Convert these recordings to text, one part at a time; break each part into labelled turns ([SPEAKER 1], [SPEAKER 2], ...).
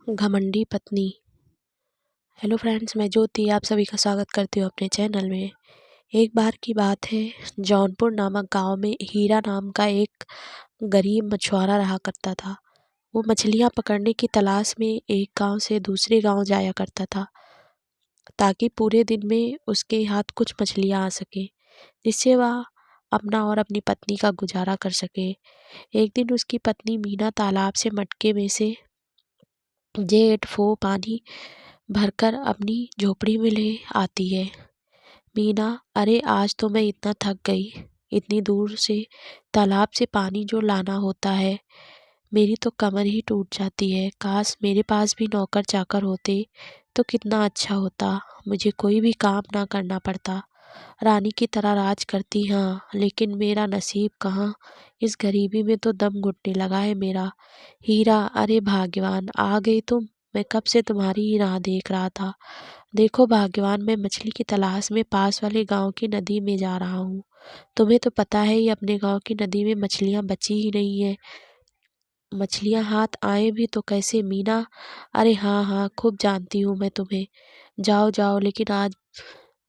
[SPEAKER 1] घमंडी पत्नी। Hello friends, मैं ज्योति आप सभी का स्वागत करती हूँ अपने चैनल में। एक बार की बात है, जौनपुर नामक गांव में हीरा नाम का एक गरीब मछुआरा रहा करता था। वो मछलियाँ पकड़ने की तलाश में एक गांव से दूसरे गांव जाया करता था, ताकि पूरे दिन में उसके हाथ कुछ मछलियाँ आ सके, जिससे वह अपना और अपनी पत्नी का गुजारा कर सके। एक दिन उसकी पत्नी मीना तालाब से मटके में से जेठ फो पानी भरकर अपनी झोपड़ी में ले आती है। मीना, अरे आज तो मैं इतना थक गई, इतनी दूर से तालाब से पानी जो लाना होता है, मेरी तो कमर ही टूट जाती है। काश मेरे पास भी नौकर चाकर होते तो कितना अच्छा होता, मुझे कोई भी काम ना करना पड़ता, रानी की तरह राज करती। हाँ, लेकिन मेरा नसीब कहाँ, इस गरीबी में तो दम घुटने लगा है मेरा। हीरा, अरे भाग्यवान, आ गई तुम। मैं कब से तुम्हारी ही राह देख रहा था। देखो भाग्यवान, मैं मछली की तलाश में पास वाले गांव की नदी में जा रहा हूँ। तुम्हें तो पता है ही, अपने गांव की नदी में मछलियाँ बची ही नहीं है। मछलियाँ हाथ आए भी तो कैसे मीना। अरे हाँ हाँ, खूब जानती हूँ मैं तुम्हें। जाओ जाओ, लेकिन आज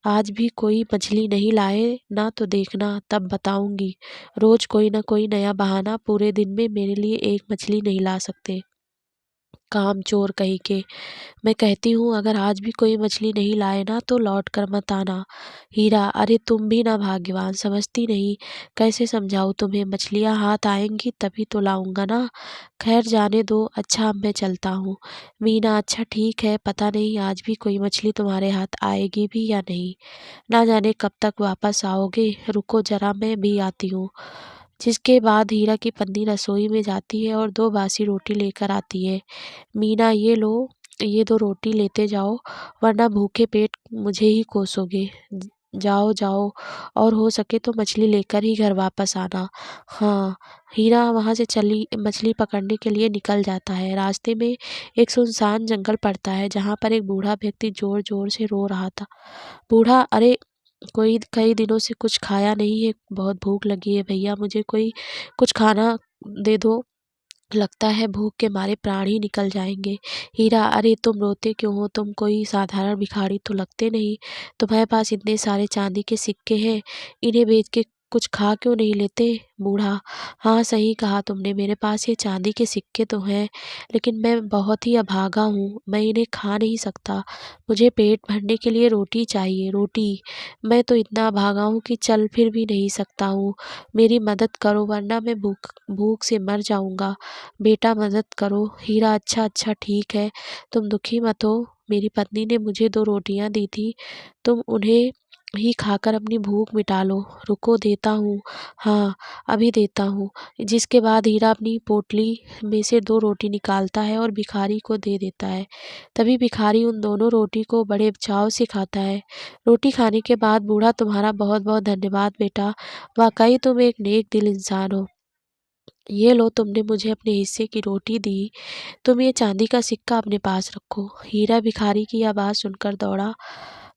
[SPEAKER 1] आज भी कोई मछली नहीं लाए ना तो देखना, तब बताऊंगी। रोज कोई ना कोई नया बहाना, पूरे दिन में मेरे लिए एक मछली नहीं ला सकते, काम चोर कहीं के। मैं कहती हूँ, अगर आज भी कोई मछली नहीं लाए ना तो लौट कर मत आना। हीरा, अरे तुम भी ना भाग्यवान, समझती नहीं। कैसे समझाऊँ तुम्हें, मछलियाँ हाथ आएंगी तभी तो लाऊंगा ना। खैर जाने दो, अच्छा अब मैं चलता हूँ। मीना, अच्छा ठीक है, पता नहीं आज भी कोई मछली तुम्हारे हाथ आएगी भी या नहीं। ना जाने कब तक वापस आओगे, रुको जरा मैं भी आती हूँ। जिसके बाद हीरा की पत्नी रसोई में जाती है और दो बासी रोटी लेकर आती है। मीना, ये लो, ये दो रोटी लेते जाओ, वरना भूखे पेट मुझे ही कोसोगे। जाओ जाओ, और हो सके तो मछली लेकर ही घर वापस आना। हाँ। हीरा वहाँ से चली मछली पकड़ने के लिए निकल जाता है। रास्ते में एक सुनसान जंगल पड़ता है, जहाँ पर एक बूढ़ा व्यक्ति जोर जोर से रो रहा था। बूढ़ा, अरे कोई कई दिनों से कुछ खाया नहीं है, बहुत भूख लगी है भैया, मुझे कोई कुछ खाना दे दो, लगता है भूख के मारे प्राण ही निकल जाएंगे। हीरा, अरे तुम रोते क्यों हो, तुम कोई साधारण भिखारी तो लगते नहीं, तुम्हारे पास इतने सारे चांदी के सिक्के हैं, इन्हें बेच के कुछ खा क्यों नहीं लेते। बूढ़ा, हाँ सही कहा तुमने, मेरे पास ये चांदी के सिक्के तो हैं, लेकिन मैं बहुत ही अभागा हूँ, मैं इन्हें खा नहीं सकता। मुझे पेट भरने के लिए रोटी चाहिए, रोटी। मैं तो इतना अभागा हूँ कि चल फिर भी नहीं सकता हूँ। मेरी मदद करो, वरना मैं भूख भूख से मर जाऊंगा। बेटा मदद करो। हीरा, अच्छा अच्छा ठीक है, तुम दुखी मत हो, मेरी पत्नी ने मुझे दो रोटियां दी थी, तुम उन्हें ही खाकर अपनी भूख मिटा लो। रुको देता हूँ। हाँ, अभी देता हूँ। जिसके बाद हीरा अपनी पोटली में से दो रोटी निकालता है और भिखारी को दे देता है। तभी भिखारी उन दोनों रोटी को बड़े चाव से खाता है। रोटी खाने के बाद बूढ़ा, तुम्हारा बहुत बहुत धन्यवाद बेटा, वाकई तुम एक नेक दिल इंसान हो। ये लो, तुमने मुझे अपने हिस्से की रोटी दी, तुम ये चांदी का सिक्का अपने पास रखो। हीरा भिखारी की आवाज़ सुनकर दौड़ा,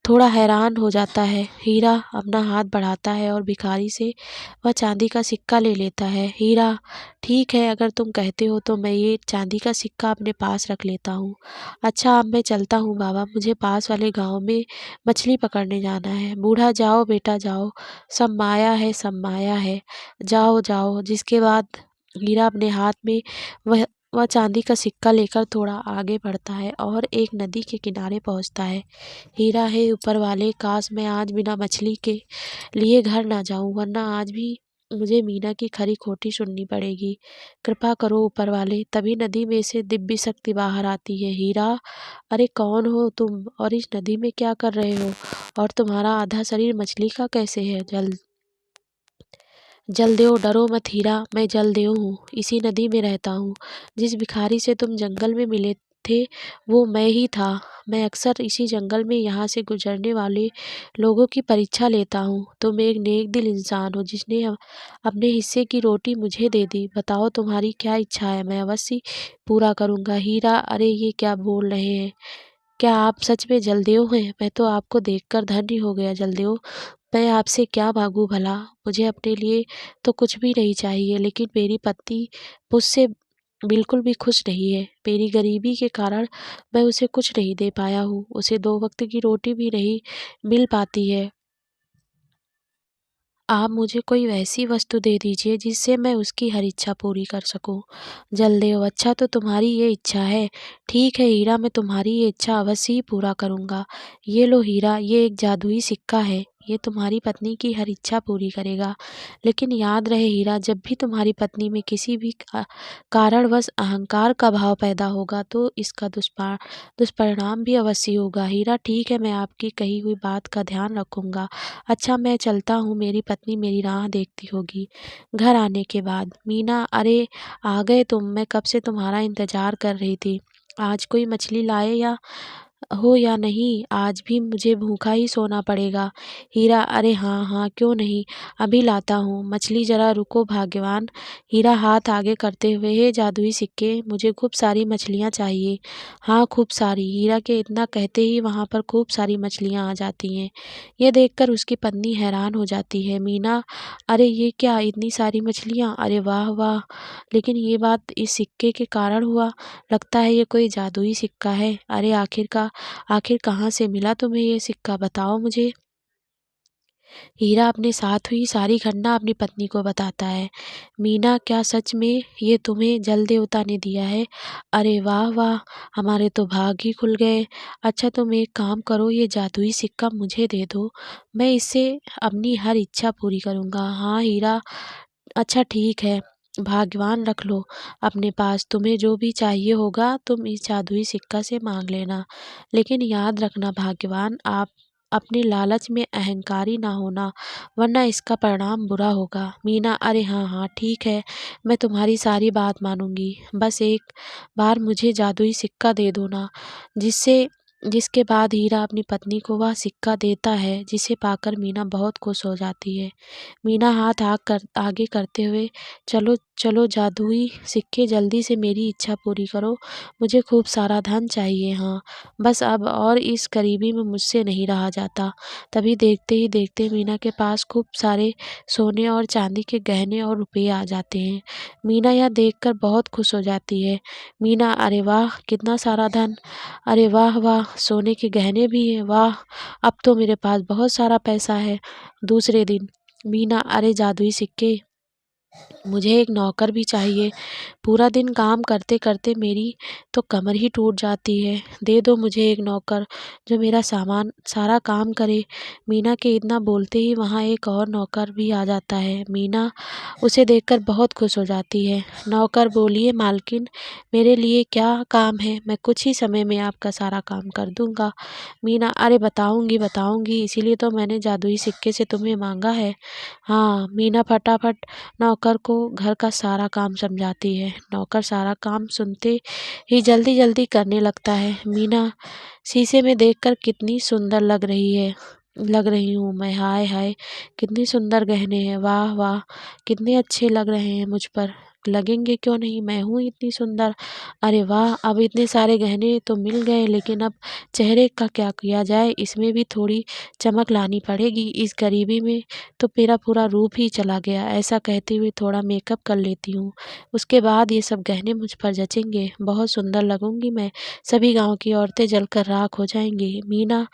[SPEAKER 1] थोड़ा हैरान हो जाता है। हीरा अपना हाथ बढ़ाता है और भिखारी से वह चांदी का सिक्का ले लेता है। हीरा, ठीक है, अगर तुम कहते हो तो मैं ये चांदी का सिक्का अपने पास रख लेता हूँ। अच्छा अब मैं चलता हूँ बाबा, मुझे पास वाले गांव में मछली पकड़ने जाना है। बूढ़ा, जाओ बेटा जाओ, सब माया है, सब माया है, जाओ जाओ। जिसके बाद हीरा अपने हाथ में वह वह चांदी का सिक्का लेकर थोड़ा आगे बढ़ता है और एक नदी के किनारे पहुंचता है। हीरा, है ऊपर वाले, काश मैं आज बिना मछली के लिए घर ना जाऊं, वरना आज भी मुझे मीना की खरी खोटी सुननी पड़ेगी। कृपा करो ऊपर वाले। तभी नदी में से दिव्य शक्ति बाहर आती है। हीरा, अरे कौन हो तुम और इस नदी में क्या कर रहे हो, और तुम्हारा आधा शरीर मछली का कैसे है। जलदेव, डरो मत हीरा, मैं जलदेव हूँ, इसी नदी में रहता हूँ। जिस भिखारी से तुम जंगल में मिले थे वो मैं ही था। मैं अक्सर इसी जंगल में यहाँ से गुजरने वाले लोगों की परीक्षा लेता हूँ। तुम एक नेक दिल इंसान हो, जिसने अपने हिस्से की रोटी मुझे दे दी। बताओ तुम्हारी क्या इच्छा है, मैं अवश्य पूरा करूँगा। हीरा, अरे ये क्या बोल रहे हैं, क्या आप सच में जलदेव हैं। मैं तो आपको देखकर धन्य हो गया जलदेव। मैं आपसे क्या मांगू भला, मुझे अपने लिए तो कुछ भी नहीं चाहिए, लेकिन मेरी पत्नी मुझसे बिल्कुल भी खुश नहीं है। मेरी गरीबी के कारण मैं उसे कुछ नहीं दे पाया हूँ। उसे 2 वक़्त की रोटी भी नहीं मिल पाती है। आप मुझे कोई वैसी वस्तु दे दीजिए जिससे मैं उसकी हर इच्छा पूरी कर सकूँ। जलदेव, अच्छा तो तुम्हारी ये इच्छा है। ठीक है हीरा, मैं तुम्हारी ये इच्छा अवश्य ही पूरा करूँगा। ये लो हीरा, ये एक जादुई सिक्का है। ये तुम्हारी पत्नी की हर इच्छा पूरी करेगा। लेकिन याद रहे हीरा, जब भी तुम्हारी पत्नी में किसी भी कारणवश अहंकार का भाव पैदा होगा तो इसका दुष्परिणाम भी अवश्य होगा। हीरा, ठीक है, मैं आपकी कही हुई बात का ध्यान रखूँगा। अच्छा, मैं चलता हूँ, मेरी पत्नी मेरी राह देखती होगी। घर आने के बाद मीना, अरे आ गए तुम, मैं कब से तुम्हारा इंतजार कर रही थी। आज कोई मछली लाए या नहीं, आज भी मुझे भूखा ही सोना पड़ेगा। हीरा, अरे हाँ हाँ, क्यों नहीं, अभी लाता हूँ। मछली, जरा रुको भाग्यवान। हीरा हाथ आगे करते हुए, हे जादुई सिक्के, मुझे खूब सारी मछलियाँ चाहिए। हाँ, खूब सारी। हीरा के इतना कहते ही वहाँ पर खूब सारी मछलियाँ आ जाती हैं। ये देखकर उसकी पत्नी हैरान हो जाती है। मीना, अरे ये क्या, इतनी सारी मछलियाँ, अरे वाह वाह। लेकिन ये बात इस सिक्के के कारण हुआ। लगता है ये कोई जादुई सिक्का है। अरे आखिर कहाँ से मिला तुम्हें ये सिक्का, बताओ मुझे। हीरा अपने साथ हुई सारी घटना अपनी पत्नी को बताता है। मीना, क्या सच में ये तुम्हें जल देवता ने दिया है? अरे वाह वाह, हमारे तो भाग ही खुल गए। अच्छा, तुम एक काम करो, ये जादुई सिक्का मुझे दे दो, मैं इससे अपनी हर इच्छा पूरी करूँगा। हाँ हीरा, अच्छा ठीक है, भाग्यवान रख लो अपने पास, तुम्हें जो भी चाहिए होगा तुम इस जादुई सिक्का से मांग लेना। लेकिन याद रखना भाग्यवान, आप अपने लालच में अहंकारी ना होना, वरना इसका परिणाम बुरा होगा। मीना, अरे हाँ हाँ ठीक है, मैं तुम्हारी सारी बात मानूंगी, बस एक बार मुझे जादुई सिक्का दे दो ना। जिससे जिसके बाद हीरा अपनी पत्नी को वह सिक्का देता है, जिसे पाकर मीना बहुत खुश हो जाती है। मीना हाथ आगे करते हुए, चलो चलो जादुई सिक्के, जल्दी से मेरी इच्छा पूरी करो, मुझे खूब सारा धन चाहिए। हाँ, बस अब और इस गरीबी में मुझसे नहीं रहा जाता। तभी देखते ही देखते मीना के पास खूब सारे सोने और चांदी के गहने और रुपये आ जाते हैं। मीना यह देखकर बहुत खुश हो जाती है। मीना, अरे वाह, कितना सारा धन, अरे वाह वाह, सोने के गहने भी हैं, वाह, अब तो मेरे पास बहुत सारा पैसा है। दूसरे दिन मीना, अरे जादुई सिक्के, मुझे एक नौकर भी चाहिए। पूरा दिन काम करते करते मेरी तो कमर ही टूट जाती है। दे दो मुझे एक नौकर जो मेरा सामान सारा काम करे। मीना के इतना बोलते ही वहाँ एक और नौकर भी आ जाता है। मीना उसे देखकर बहुत खुश हो जाती है। नौकर, बोलिए मालकिन, मेरे लिए क्या काम है, मैं कुछ ही समय में आपका सारा काम कर दूंगा। मीना, अरे बताऊंगी बताऊंगी, इसीलिए तो मैंने जादुई सिक्के से तुम्हें मांगा है। हाँ, मीना फटाफट नौकर को घर का सारा काम समझाती है। नौकर सारा काम सुनते ही जल्दी जल्दी करने लगता है। मीना शीशे में देखकर, कितनी सुंदर लग रही हूँ मैं, हाय हाय, कितनी सुंदर गहने हैं, वाह वाह, कितने अच्छे लग रहे हैं मुझ पर, लगेंगे क्यों नहीं, मैं हूँ इतनी सुंदर। अरे वाह, अब इतने सारे गहने तो मिल गए, लेकिन अब चेहरे का क्या किया जाए, इसमें भी थोड़ी चमक लानी पड़ेगी, इस गरीबी में तो मेरा पूरा रूप ही चला गया। ऐसा कहते हुए थोड़ा मेकअप कर लेती हूँ, उसके बाद ये सब गहने मुझ पर जचेंगे, बहुत सुंदर लगूंगी मैं, सभी गांव की औरतें जलकर राख हो जाएंगी। मीना,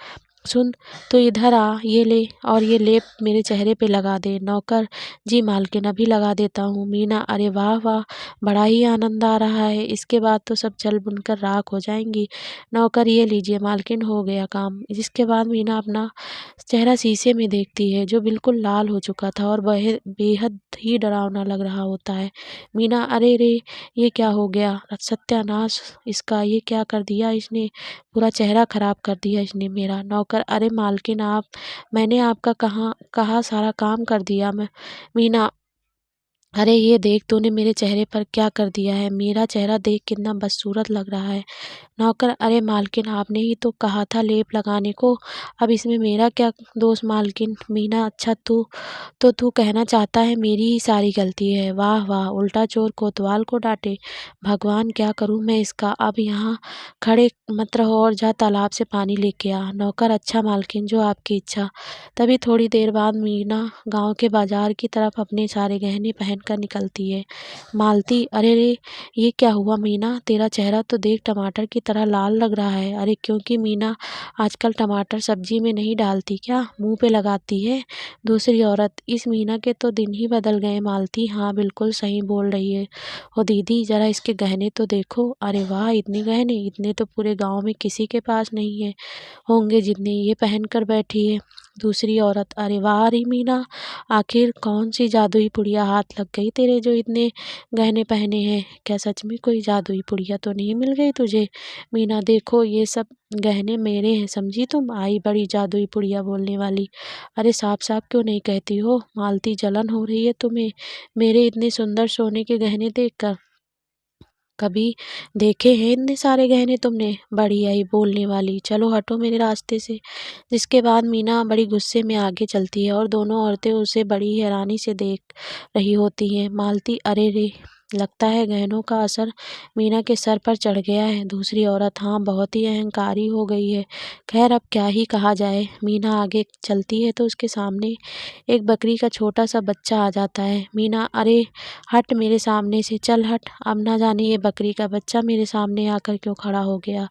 [SPEAKER 1] सुन, तो इधर आ, ये ले, और ये लेप मेरे चेहरे पे लगा दे। नौकर, जी मालकिन, अभी लगा देता हूँ। मीना, अरे वाह वाह, बड़ा ही आनंद आ रहा है, इसके बाद तो सब जल बुनकर राख हो जाएंगी। नौकर, ये लीजिए मालकिन, हो गया काम। जिसके बाद मीना अपना चेहरा शीशे में देखती है, जो बिल्कुल लाल हो चुका था और वह बेहद ही डरावना लग रहा होता है। मीना, अरे रे, ये क्या हो गया, सत्यानाश इसका, ये क्या कर दिया इसने, पूरा चेहरा खराब कर दिया इसने मेरा। नौकर, अरे मालकिन, मैंने आपका कहा सारा काम कर दिया मैं। मीना, अरे ये देख, तूने मेरे चेहरे पर क्या कर दिया है, मेरा चेहरा देख कितना बदसूरत लग रहा है। नौकर, अरे मालकिन, आपने ही तो कहा था लेप लगाने को, अब इसमें मेरा क्या दोष मालकिन। मीना, अच्छा तू कहना चाहता है मेरी ही सारी गलती है, वाह वाह, उल्टा चोर कोतवाल को डांटे। भगवान, क्या करूं मैं इसका, अब यहाँ खड़े मत रहो और जा तालाब से पानी लेके आ। नौकर, अच्छा मालकिन, जो आपकी इच्छा। तभी थोड़ी देर बाद मीना गांव के बाजार की तरफ अपने सारे गहने पहन कर निकलती है। मालती, अरे रे, ये क्या हुआ मीना, तेरा चेहरा तो देख टमाटर की तरह लाल लग रहा है। अरे क्योंकि मीना आजकल टमाटर सब्जी में नहीं डालती, क्या मुंह पे लगाती है। दूसरी औरत, इस मीना के तो दिन ही बदल गए मालती। हाँ बिल्कुल सही बोल रही है। ओ दीदी, जरा इसके गहने तो देखो। अरे वाह, इतने गहने, इतने तो पूरे गांव में किसी के पास नहीं है होंगे जितने ये पहन कर बैठी है। दूसरी औरत, अरे वाह रे मीना, आखिर कौन सी जादुई पुड़िया हाथ लग गई तेरे जो इतने गहने पहने हैं। क्या सच में कोई जादुई पुड़िया तो नहीं मिल गई तुझे। मीना, देखो ये सब गहने मेरे हैं, समझी तुम। आई बड़ी जादुई पुड़िया बोलने वाली। अरे साफ साफ क्यों नहीं कहती हो। मालती, जलन हो रही है तुम्हें मेरे इतने सुंदर सोने के गहने देखकर। कभी देखे हैं इतने सारे गहने तुमने। बड़ी आई बोलने वाली, चलो हटो मेरे रास्ते से। जिसके बाद मीना बड़ी गुस्से में आगे चलती है और दोनों औरतें उसे बड़ी हैरानी से देख रही होती हैं। मालती, अरे रे, लगता है गहनों का असर मीना के सर पर चढ़ गया है। दूसरी औरत, हाँ बहुत ही अहंकारी हो गई है। खैर अब क्या ही कहा जाए। मीना आगे चलती है तो उसके सामने एक बकरी का छोटा सा बच्चा आ जाता है। मीना, अरे हट मेरे सामने से, चल हट। अब ना जाने ये बकरी का बच्चा मेरे सामने आकर क्यों खड़ा हो गया।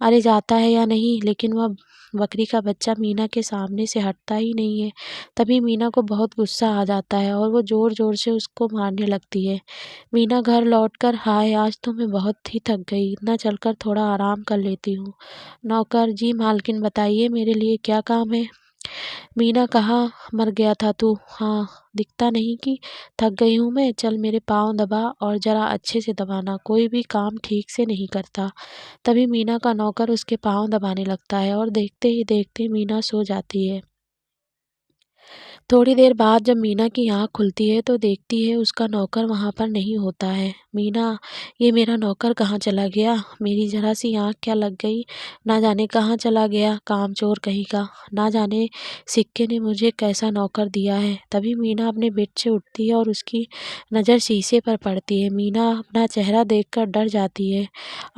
[SPEAKER 1] अरे जाता है या नहीं, लेकिन वह बकरी का बच्चा मीना के सामने से हटता ही नहीं है। तभी मीना को बहुत गुस्सा आ जाता है और वो जोर जोर से उसको मारने लगती है। मीना घर लौटकर, हाय आज तो मैं बहुत ही थक गई, इतना चलकर थोड़ा आराम कर लेती हूँ। नौकर, जी मालकिन बताइए मेरे लिए क्या काम है। मीना, कहाँ मर गया था तू। हाँ, दिखता नहीं कि थक गई हूँ मैं। चल मेरे पाँव दबा और जरा अच्छे से दबाना, कोई भी काम ठीक से नहीं करता। तभी मीना का नौकर उसके पाँव दबाने लगता है और देखते ही देखते मीना सो जाती है। थोड़ी देर बाद जब मीना की आँख खुलती है तो देखती है उसका नौकर वहाँ पर नहीं होता है। मीना, ये मेरा नौकर कहाँ चला गया। मेरी जरा सी आँख क्या लग गई, ना जाने कहाँ चला गया, कामचोर कहीं का। ना जाने सिक्के ने मुझे कैसा नौकर दिया है। तभी मीना अपने बेड से उठती है और उसकी नज़र शीशे पर पड़ती है। मीना अपना चेहरा देखकर डर जाती है।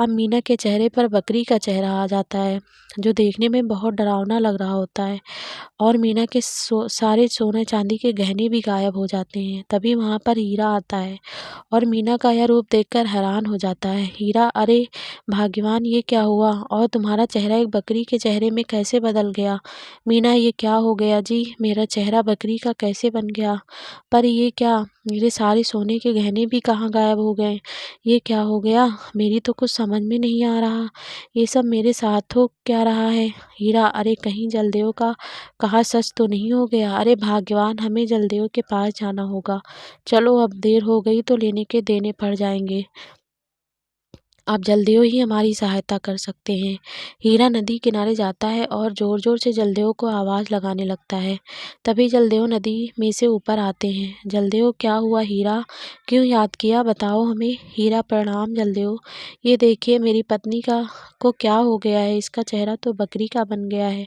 [SPEAKER 1] अब मीना के चेहरे पर बकरी का चेहरा आ जाता है जो देखने में बहुत डरावना लग रहा होता है और मीना के सारे सोने चांदी के गहने भी गायब हो जाते हैं। तभी वहाँ पर हीरा आता है और मीना का यह रूप देखकर हैरान हो जाता है। हीरा, अरे भाग्यवान, ये क्या हुआ और तुम्हारा चेहरा एक बकरी के चेहरे में कैसे बदल गया। मीना, ये क्या हो गया जी, मेरा चेहरा बकरी का कैसे बन गया। पर ये क्या, मेरे सारे सोने के गहने भी कहाँ गायब हो गए। ये क्या हो गया, मेरी तो कुछ समझ में नहीं आ रहा। ये सब मेरे साथ हो क्या रहा है। हीरा, अरे कहीं जलदेव का कहा सच तो नहीं हो गया। अरे भाग्यवान, हमें जलदेव के पास जाना होगा। चलो अब देर हो गई तो लेने के देने पड़ जाएंगे। आप जलदेव ही हमारी सहायता कर सकते हैं। हीरा नदी किनारे जाता है और जोर जोर से जलदेव को आवाज़ लगाने लगता है। तभी जलदेव नदी में से ऊपर आते हैं। जलदेव, क्या हुआ हीरा, क्यों याद किया, बताओ हमें। हीरा, प्रणाम जलदेव। ये देखिए मेरी पत्नी का को क्या हो गया है, इसका चेहरा तो बकरी का बन गया है।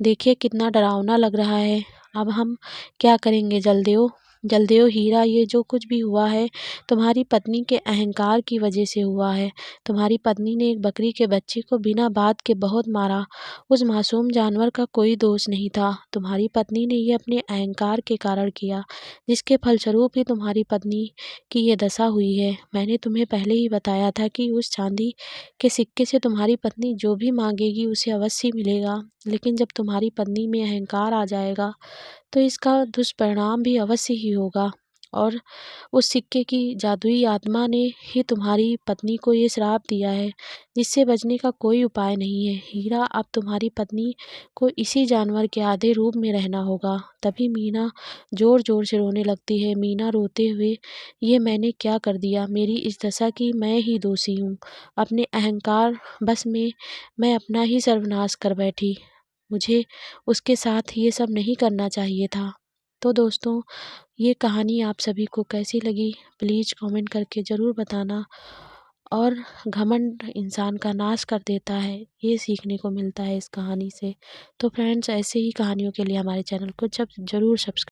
[SPEAKER 1] देखिए कितना डरावना लग रहा है। अब हम क्या करेंगे जलदेव। जलदेव, हीरा, ये जो कुछ भी हुआ है तुम्हारी पत्नी के अहंकार की वजह से हुआ है। तुम्हारी पत्नी ने एक बकरी के बच्चे को बिना बात के बहुत मारा। उस मासूम जानवर का कोई दोष नहीं था। तुम्हारी पत्नी ने ये अपने अहंकार के कारण किया, जिसके फलस्वरूप ही तुम्हारी पत्नी की ये दशा हुई है। मैंने तुम्हें पहले ही बताया था कि उस चांदी के सिक्के से तुम्हारी पत्नी जो भी मांगेगी उसे अवश्य मिलेगा। लेकिन जब तुम्हारी पत्नी में अहंकार आ जाएगा तो इसका दुष्परिणाम भी अवश्य ही होगा। और उस सिक्के की जादुई आत्मा ने ही तुम्हारी पत्नी को ये श्राप दिया है, जिससे बचने का कोई उपाय नहीं है। हीरा, अब तुम्हारी पत्नी को इसी जानवर के आधे रूप में रहना होगा। तभी मीना जोर जोर से रोने लगती है। मीना रोते हुए, ये मैंने क्या कर दिया, मेरी इस दशा की मैं ही दोषी हूँ। अपने अहंकार बस में मैं अपना ही सर्वनाश कर बैठी। मुझे उसके साथ ये सब नहीं करना चाहिए था। तो दोस्तों, ये कहानी आप सभी को कैसी लगी प्लीज़ कमेंट करके ज़रूर बताना। और घमंड इंसान का नाश कर देता है, ये सीखने को मिलता है इस कहानी से। तो फ्रेंड्स, ऐसे ही कहानियों के लिए हमारे चैनल को जब ज़रूर सब्सक्राइब